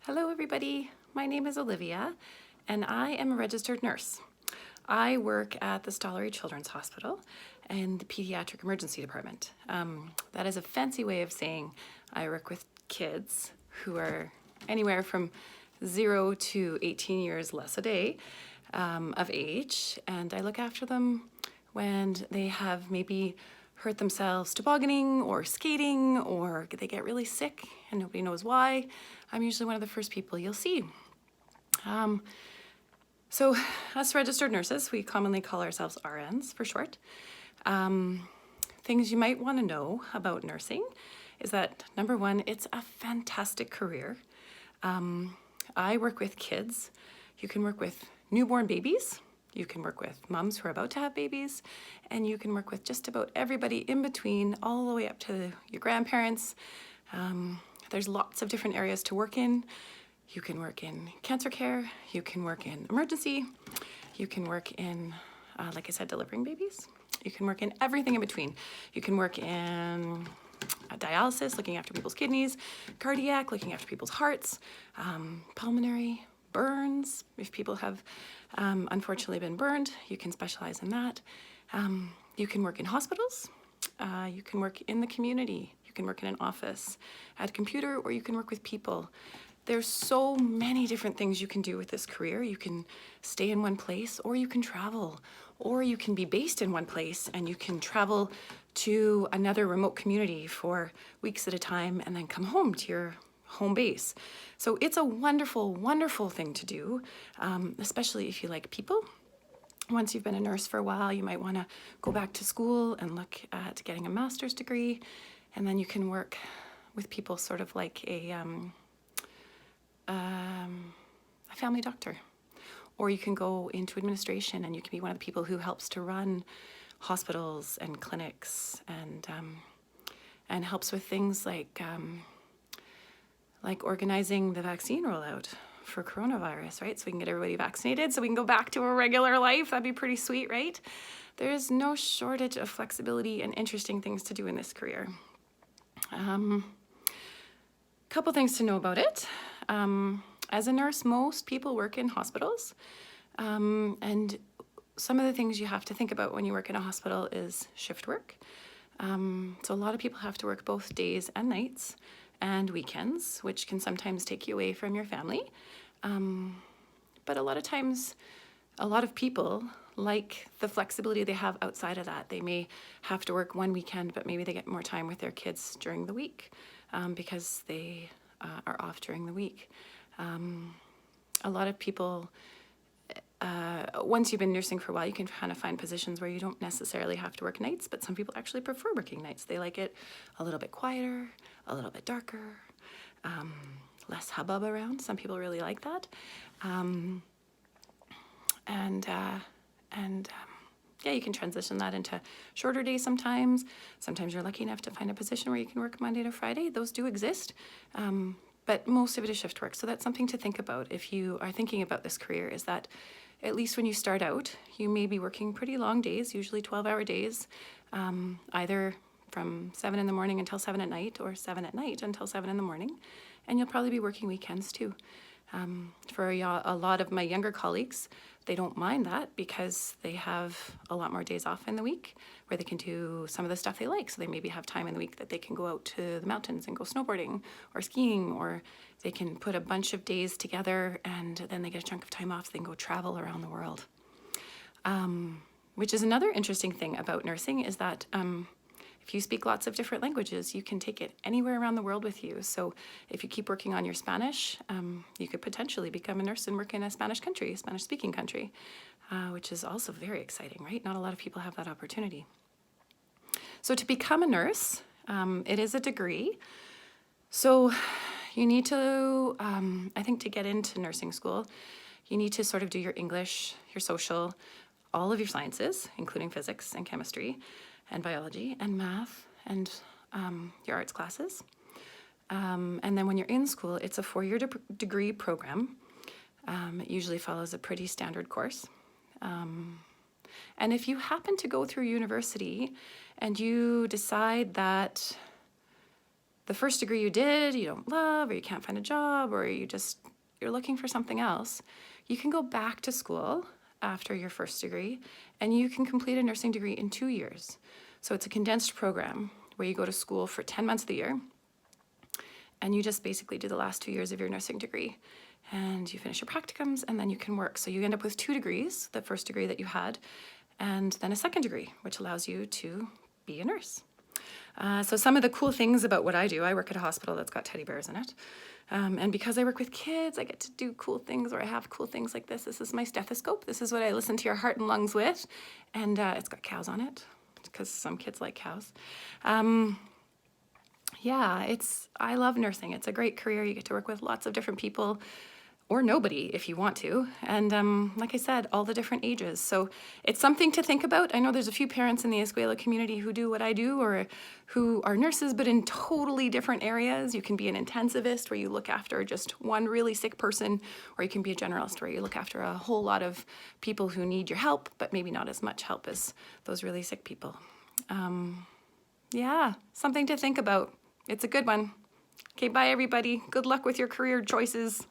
Hello everybody, my name is Olivia and I am a registered nurse. I work at the Stollery Children's Hospital in the Pediatric Emergency Department. That is a fancy way of saying I work with kids who are anywhere from 0 to 18 years less a day of age, and I look after them when they have maybe hurt themselves tobogganing or skating, or they get really sick and nobody knows why. I'm usually one of the first people you'll see. So us registered nurses, we commonly call ourselves RNs for short. Things you might want to know about nursing is that, number one, it's a fantastic career. I work with kids. You can work with newborn babies. You can work with moms who are about to have babies, and you can work with just about everybody in between, all the way up to your grandparents. There's lots of different areas to work in. You can work in cancer care, you can work in emergency, you can work in, like I said, delivering babies. You can work in everything in between. You can work in dialysis, looking after people's kidneys, cardiac, looking after people's hearts, pulmonary, burns. If people have unfortunately been burned, you can specialize in that. You can work in hospitals. You can work in the community. You can work in an office, at a computer, or you can work with people. There's so many different things you can do with this career. You can stay in one place, or you can travel, or you can be based in one place and you can travel to another remote community for weeks at a time and then come home to your home base. So it's a wonderful, wonderful thing to do, especially if you like people. Once you've been a nurse for a while, you might want to go back to school and look at getting a master's degree, and then you can work with people sort of like a family doctor. Or you can go into administration and you can be one of the people who helps to run hospitals and clinics and helps with things like organizing the vaccine rollout for coronavirus, right? So we can get everybody vaccinated so we can go back to a regular life. That'd be pretty sweet, right? There is no shortage of flexibility and interesting things to do in this career. Couple things to know about it. As a nurse, most people work in hospitals, and some of the things you have to think about when you work in a hospital is shift work. So a lot of people have to work both days and nights and weekends, which can sometimes take you away from your family. But a lot of times, a lot of people like the flexibility they have outside of that. They may have to work one weekend, but maybe they get more time with their kids during the week because they are off during the week. A lot of people, once you've been nursing for a while, you can kind of find positions where you don't necessarily have to work nights, but some people actually prefer working nights. They like it a little bit quieter, a little bit darker, less hubbub around. Some people really like that. Yeah, you can transition that into shorter days sometimes. Sometimes you're lucky enough to find a position where you can work Monday to Friday. Those do exist. But most of it is shift work. So that's something to think about if you are thinking about this career, is that at least when you start out, you may be working pretty long days, usually 12-hour days, either from 7 in the morning until 7 at night, or 7 at night until 7 in the morning. And you'll probably be working weekends too. For a lot of my younger colleagues, they don't mind that because they have a lot more days off in the week where they can do some of the stuff they like. So they maybe have time in the week that they can go out to the mountains and go snowboarding or skiing, or they can put a bunch of days together and then they get a chunk of time off so they can go travel around the world. Which is another interesting thing about nursing, is that if you speak lots of different languages, you can take it anywhere around the world with you. So if you keep working on your Spanish, you could potentially become a nurse and work in a Spanish country, a Spanish-speaking country, which is also very exciting, right? Not a lot of people have that opportunity. So to become a nurse, it is a degree. So you need to, I think to get into nursing school, you need to sort of do your English, your social, all of your sciences, including physics and chemistry, and biology and math and your arts classes. And then when you're in school, it's a 4-year degree program. It usually follows a pretty standard course. And if you happen to go through university and you decide that the first degree you did, you don't love, or you can't find a job, or you're looking for something else, you can go back to school after your first degree and you can complete a nursing degree in 2 years. So it's a condensed program where you go to school for 10 months of the year and you just basically do the last 2 years of your nursing degree and you finish your practicums and then you can work. So you end up with 2 degrees, the first degree that you had, and then a second degree, which allows you to be a nurse. So some of the cool things about what I do, I work at a hospital that's got teddy bears in it. And because I work with kids, I get to do cool things, or I have cool things like this. This is my stethoscope. This is what I listen to your heart and lungs with. And it's got cows on it because some kids like cows. Yeah, I love nursing. It's a great career. You get to work with lots of different people, or nobody if you want to. And like I said, all the different ages. So it's something to think about. I know there's a few parents in the Escuela community who do what I do, or who are nurses, but in totally different areas. You can be an intensivist where you look after just one really sick person, or you can be a generalist where you look after a whole lot of people who need your help, but maybe not as much help as those really sick people. Yeah, something to think about. It's a good one. Okay, bye everybody. Good luck with your career choices.